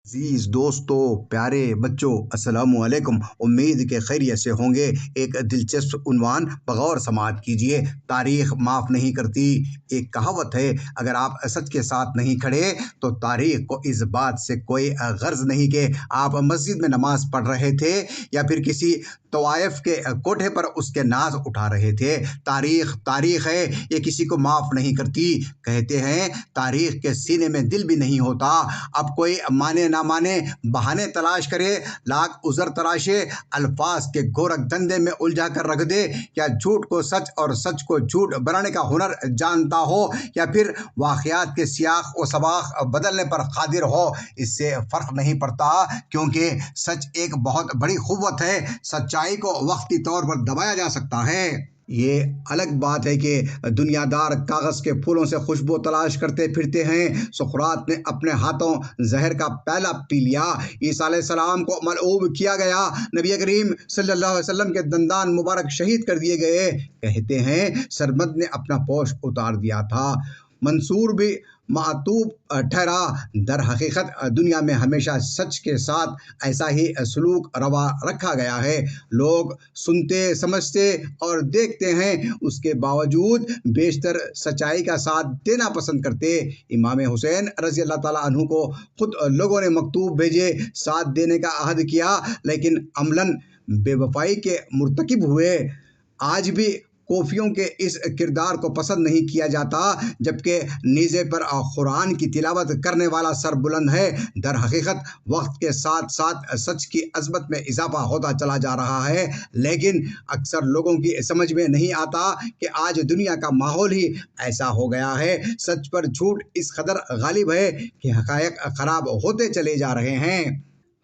عزیز دوستو، پیارے بچوں، السلام علیکم۔ امید کے خیریت سے ہوں گے۔ ایک دلچسپ عنوان بغور سماعت کیجئے۔ تاریخ معاف نہیں کرتی۔ ایک کہاوت ہے، اگر آپ سچ کے ساتھ نہیں کھڑے تو تاریخ کو اس بات سے کوئی غرض نہیں کہ آپ مسجد میں نماز پڑھ رہے تھے یا پھر کسی طوائف کے کوٹھے پر اس کے ناز اٹھا رہے تھے۔ تاریخ ہے، یہ کسی کو معاف نہیں کرتی۔ کہتے ہیں تاریخ کے سینے میں دل بھی نہیں ہوتا۔ اب کوئی مانے نہ مانے، بہانے تلاش کرے، لاکھ عذر تراشے، الفاظ کے گورکھ دھندے میں الجھا کر رکھ دے، یا جھوٹ کو سچ اور سچ کو جھوٹ بنانے کا ہنر جانتا ہو، یا پھر واقعات کے سیاق و سباق بدلنے پر قادر ہو، اس سے فرق نہیں پڑتا، کیونکہ سچ ایک بہت بڑی قوت ہے۔ سچائی کو وقتی طور پر دبایا جا سکتا ہے۔ یہ الگ بات ہے کہ دنیا دار کاغذ کے پھولوں سے خوشبو تلاش کرتے پھرتے ہیں۔ سقراط نے اپنے ہاتھوں زہر کا پیالہ پی لیا۔ عیسیٰ علیہ السلام کو ملعون کیا گیا۔ نبی کریم صلی اللہ علیہ وسلم کے دندان مبارک شہید کر دیے گئے۔ کہتے ہیں سرمد نے اپنا پوش اتار دیا تھا۔ منصور بھی معتوب ٹھہرا۔ در حقیقت دنیا میں ہمیشہ سچ کے ساتھ ایسا ہی سلوک روا رکھا گیا ہے۔ لوگ سنتے، سمجھتے اور دیکھتے ہیں، اس کے باوجود بیشتر سچائی کا ساتھ دینا پسند کرتے۔ امام حسین رضی اللہ تعالیٰ عنہ کو خود لوگوں نے مکتوب بھیجے، ساتھ دینے کا عہد کیا، لیکن عملاً بے وفائی کے مرتکب ہوئے۔ آج بھی کوفیوں کے اس کردار کو پسند نہیں کیا جاتا، جبکہ نیزے پر قرآن کی تلاوت کرنے والا سر بلند ہے۔ در حقیقت وقت کے ساتھ ساتھ سچ کی عظمت میں اضافہ ہوتا چلا جا رہا ہے، لیکن اکثر لوگوں کی سمجھ میں نہیں آتا کہ آج دنیا کا ماحول ہی ایسا ہو گیا ہے۔ سچ پر جھوٹ اس قدر غالب ہے کہ حقائق خراب ہوتے چلے جا رہے ہیں۔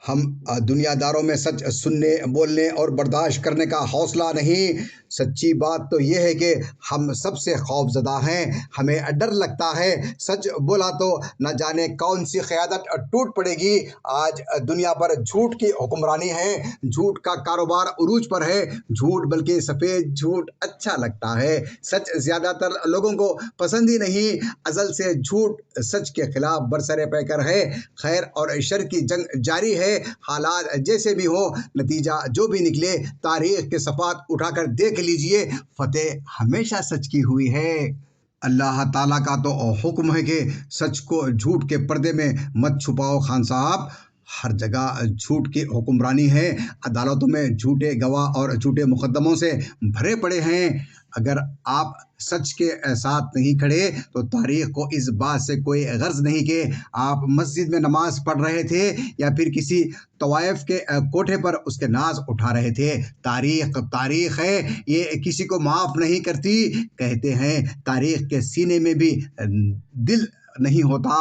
ہم دنیا داروں میں سچ سننے، بولنے اور برداشت کرنے کا حوصلہ نہیں۔ سچی بات تو یہ ہے کہ ہم سب سے خوف زدہ ہیں۔ ہمیں ڈر لگتا ہے سچ بولا تو نہ جانے کون سی قیادت ٹوٹ پڑے گی۔ آج دنیا پر جھوٹ کی حکمرانی ہے۔ جھوٹ کا کاروبار عروج پر ہے۔ جھوٹ بلکہ سفید جھوٹ اچھا لگتا ہے، سچ زیادہ تر لوگوں کو پسند ہی نہیں۔ ازل سے جھوٹ سچ کے خلاف برسر پیکر ہے۔ خیر اور شر کی جنگ جاری ہے۔ حالات جیسے بھی ہوں، نتیجہ جو بھی نکلے، تاریخ کے صفحات اٹھا کر دیکھ لیجئے، فتح ہمیشہ سچ کی ہوئی ہے۔ اللہ تعالیٰ کا تو حکم ہے کہ سچ کو جھوٹ کے پردے میں مت چھپاؤ۔ خان صاحب، ہر جگہ جھوٹ کی حکمرانی ہے۔ عدالتوں میں جھوٹے گواہ اور جھوٹے مقدموں سے بھرے پڑے ہیں۔ اگر آپ سچ کے ساتھ نہیں کھڑے تو تاریخ کو اس بات سے کوئی غرض نہیں کہ آپ مسجد میں نماز پڑھ رہے تھے یا پھر کسی طوائف کے کوٹھے پر اس کے ناز اٹھا رہے تھے۔ تاریخ ہے، یہ کسی کو معاف نہیں کرتی۔ کہتے ہیں تاریخ کے سینے میں بھی دل نہیں ہوتا۔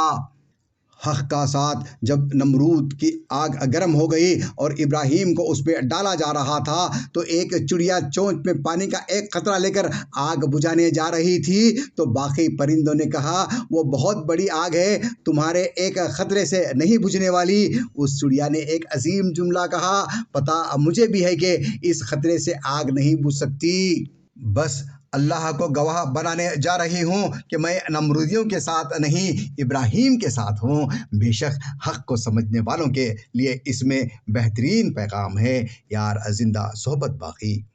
حق کا ساتھ جب نمرود کی آگ گرم ہو گئی اور ابراہیم کو اس پہ ڈالا جا رہا تھا تو ایک چڑیا چونچ میں پانی کا ایک قطرہ لے کر آگ بجھانے جا رہی تھی تو باقی پرندوں نے کہا وہ بہت بڑی آگ ہے، تمہارے ایک قطرے سے نہیں بجھنے والی۔ اس چڑیا نے ایک عظیم جملہ کہا، پتہ مجھے بھی ہے کہ اس قطرے سے آگ نہیں بجھ سکتی۔ بس اللہ کو گواہ بنانے جا رہی ہوں کہ میں نمرودیوں کے ساتھ نہیں، ابراہیم کے ساتھ ہوں۔ بے شک حق کو سمجھنے والوں کے لیے اس میں بہترین پیغام ہے۔ یار زندہ صحبت باقی۔